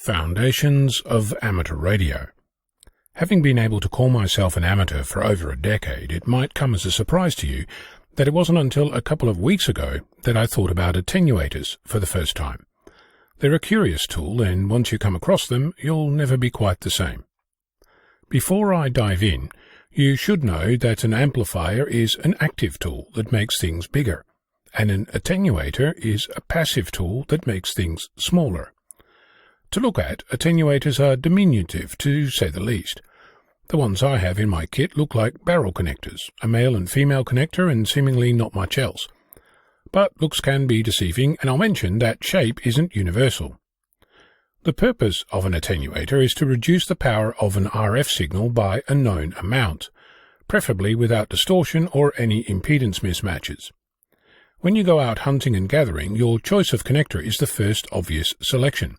Foundations of Amateur Radio. Having been able to call myself an amateur for over a decade, it might come as a surprise to you that it wasn't until a couple of weeks ago that I thought about attenuators for the first time. They're a curious tool, and once you come across them, you'll never be quite the same. Before I dive in, you should know that an amplifier is an active tool that makes things bigger, and an attenuator is a passive tool that makes things smaller. To look at, attenuators are diminutive, to say the least. The ones I have in my kit look like barrel connectors, a male and female connector, and seemingly not much else. But looks can be deceiving, and I'll mention that shape isn't universal. The purpose of an attenuator is to reduce the power of an RF signal by a known amount, preferably without distortion or any impedance mismatches. When you go out hunting and gathering, your choice of connector is the first obvious selection.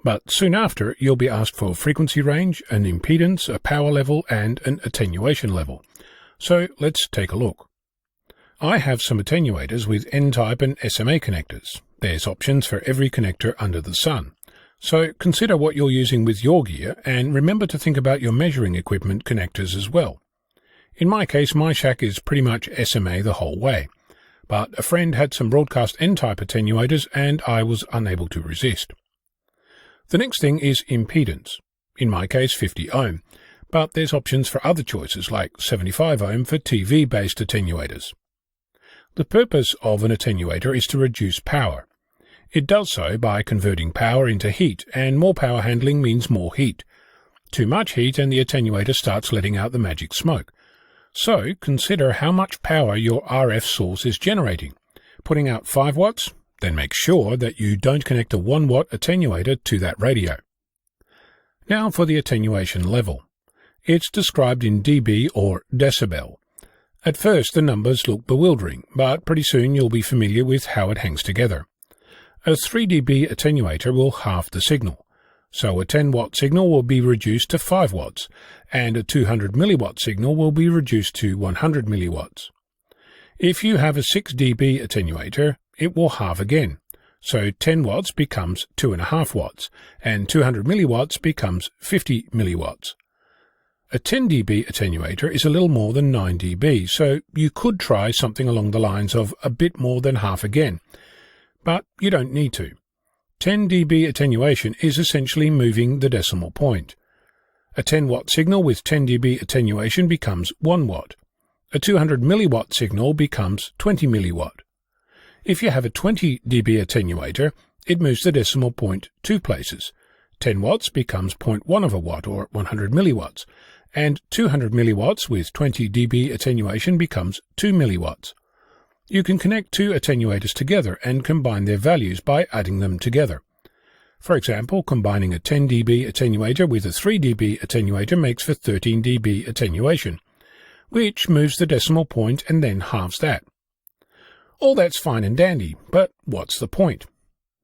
But soon after, you'll be asked for frequency range, an impedance, a power level, and an attenuation level. So let's take a look. I have some attenuators with N-type and SMA connectors. There's options for every connector under the sun. So consider what you're using with your gear, and remember to think about your measuring equipment connectors as well. In my case, my shack is pretty much SMA the whole way. But a friend had some broadcast N-type attenuators, and I was unable to resist. The next thing is impedance, in my case 50 ohm, but there's options for other choices like 75 ohm for TV-based attenuators. The purpose of an attenuator is to reduce power. It does so by converting power into heat, and more power handling means more heat. Too much heat and the attenuator starts letting out the magic smoke. So consider how much power your RF source is generating. Putting out 5 watts? Then make sure that you don't connect a 1 watt attenuator to that radio. Now for the attenuation level. It's described in dB or decibel. At first the numbers look bewildering, but pretty soon you'll be familiar with how it hangs together. A 3 dB attenuator will halve the signal, so a 10 watt signal will be reduced to 5 watts, and a 200 milliwatt signal will be reduced to 100 milliwatts. If you have a 6 dB attenuator, it will halve again, so 10 watts becomes 2.5 watts, and 200 milliwatts becomes 50 milliwatts. A 10 dB attenuator is a little more than 9 dB, so you could try something along the lines of a bit more than half again, but you don't need to. 10 dB attenuation is essentially moving the decimal point. A 10 watt signal with 10 dB attenuation becomes 1 watt. A 200 milliwatt signal becomes 20 milliwatt. If you have a 20 dB attenuator, it moves the decimal point 2 places. 10 watts becomes 0.1 of a watt, or 100 milliwatts, and 200 milliwatts with 20 dB attenuation becomes 2 milliwatts. You can connect two attenuators together and combine their values by adding them together. For example, combining a 10 dB attenuator with a 3 dB attenuator makes for 13 dB attenuation, which moves the decimal point and then halves that. All that's fine and dandy, but what's the point?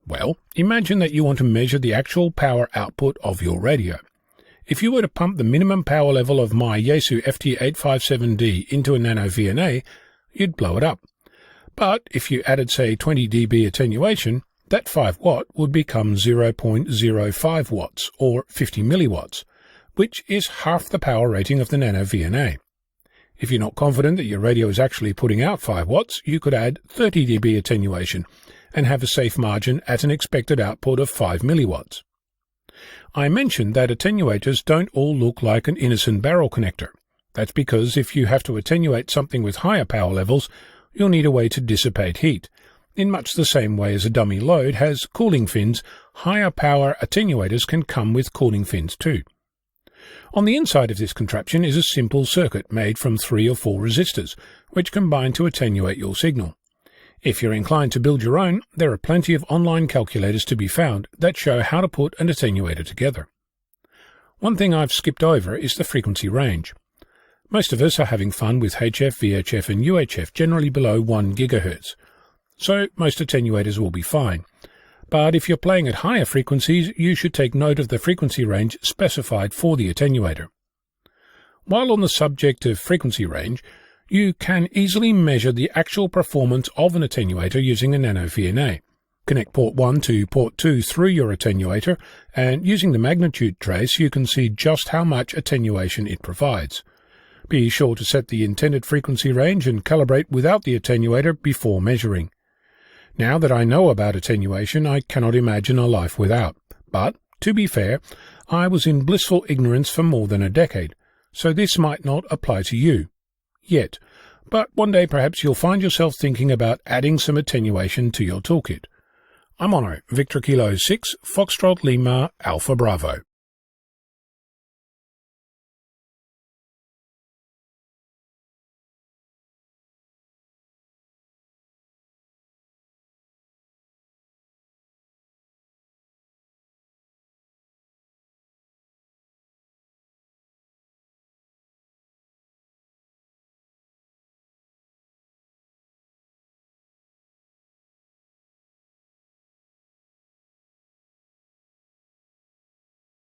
Well, imagine that you want to measure the actual power output of your radio. If you were to pump the minimum power level of my Yaesu FT857D into a nano VNA, you'd blow it up. But if you added, say, 20 dB attenuation, that 5 watt would become 0.05 watts, or 50 milliwatts, which is half the power rating of the nano VNA. If you're not confident that your radio is actually putting out 5 watts, you could add 30 dB attenuation and have a safe margin at an expected output of 5 milliwatts. I mentioned that attenuators don't all look like an innocent barrel connector. That's because if you have to attenuate something with higher power levels, you'll need a way to dissipate heat. In much the same way as a dummy load has cooling fins, higher power attenuators can come with cooling fins too. On the inside of this contraption is a simple circuit made from 3 or 4 resistors, which combine to attenuate your signal. If you're inclined to build your own, there are plenty of online calculators to be found that show how to put an attenuator together. One thing I've skipped over is the frequency range. Most of us are having fun with HF, VHF and UHF generally below 1 GHz, so most attenuators will be fine. But if you're playing at higher frequencies, you should take note of the frequency range specified for the attenuator. While on the subject of frequency range, you can easily measure the actual performance of an attenuator using a nano VNA. Connect port 1 to port 2 through your attenuator, and using the magnitude trace you can see just how much attenuation it provides. Be sure to set the intended frequency range and calibrate without the attenuator before measuring. Now that I know about attenuation, I cannot imagine a life without. But, to be fair, I was in blissful ignorance for more than a decade, so this might not apply to you. Yet. But one day perhaps you'll find yourself thinking about adding some attenuation to your toolkit. I'm Ono, Victor Kilo 6, Foxtrot Lima, Alpha Bravo.